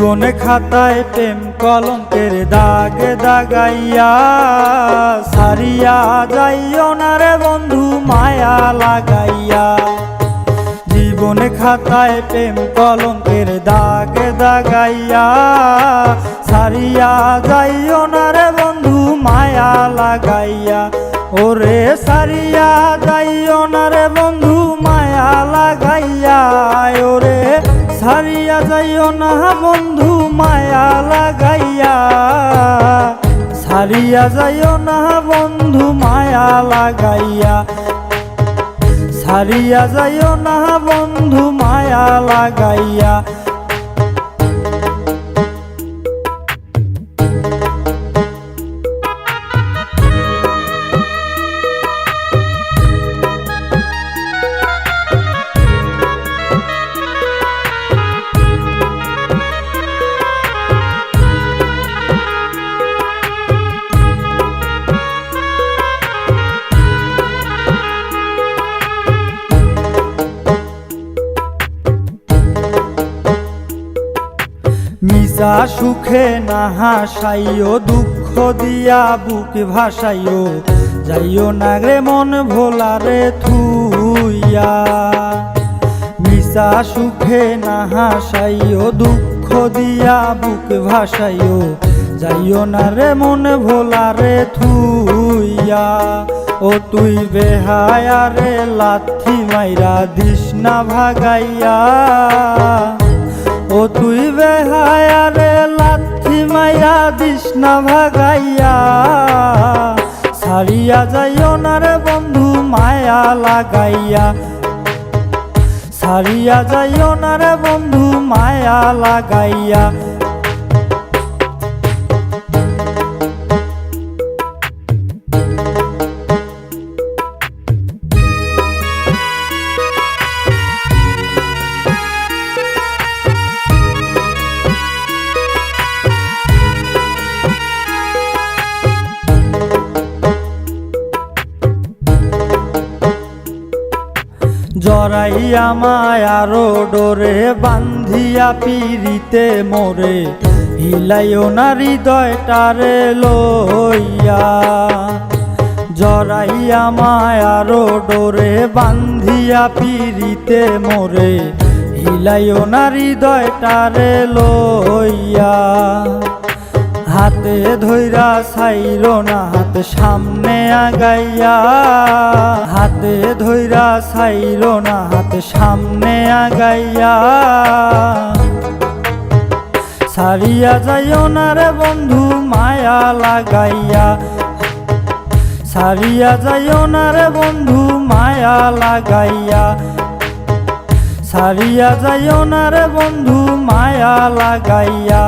জীবনে খাতায় প্রেম কলঙ্কের দাগ দাগাইয়া সারিয়া যাইও না রে বন্ধু মায়া লাগাইয়া। জীবনে খাতায় প্রেম কলঙ্কের দাগ দাগাইয়া সারিয়া যাইও না রে বন্ধু মায়া লাগাইয়া। ওরে সারিয়া যাইও না রে বন্ধু মায়া লাগাইয়া। ওরে সারিয়া যাইও না বন্ধু মায়া লাগাইয়া। সারিয়া যাইও না বন্ধু মায়া লাগাইয়া। সারিয়া যাইও না বন্ধু মায়া লাগাইয়া। মিশা সুখে না হাসাইও দুঃখ দিয়া বুক ভাসাইও যাইও না রে মন ভোলারে থুইয়া। মিশা সুখে না হাসাইও দুঃখ দিয়া বুক ভাসাইও যাইও না রে মন ভোলারে থুইয়া। ও তুই বেহায়া রে লাথি মাইরা দিস না ভাগাইয়া। ও তুই বেহায়া রে লাথি মাইরা দিস না ভাগাইয়া। সারিয়া যাইও না রে বন্ধু মায়া লাগাইয়া। সারিয়া যাইও না রে বন্ধু মায়া লাগাইয়া। জড়াইয়া মায়ারো ডোরে বান্ধিয়া পিরিতে মোরে হিলাইও না হৃদয়টারে লইয়া। জড়াইয়া মায়ারো ডোরে বান্ধিয়া পিরিতে মোরে হিলাইও না হৃদয়টারে লইয়া। হাতে ধইরা ছাইরো না হাত সামনে আগাইয়া। হাতে ধইরা ছাইরো না হাত সামনে আগাইয়া। সারিয়া যাইও না রে বন্ধু মায়া লাগাইয়া। সারিয়া যাইও না রে বন্ধু মায়া লাগাইয়া। সারিয়া যাইও না রে বন্ধু মায়া লাগাইয়া।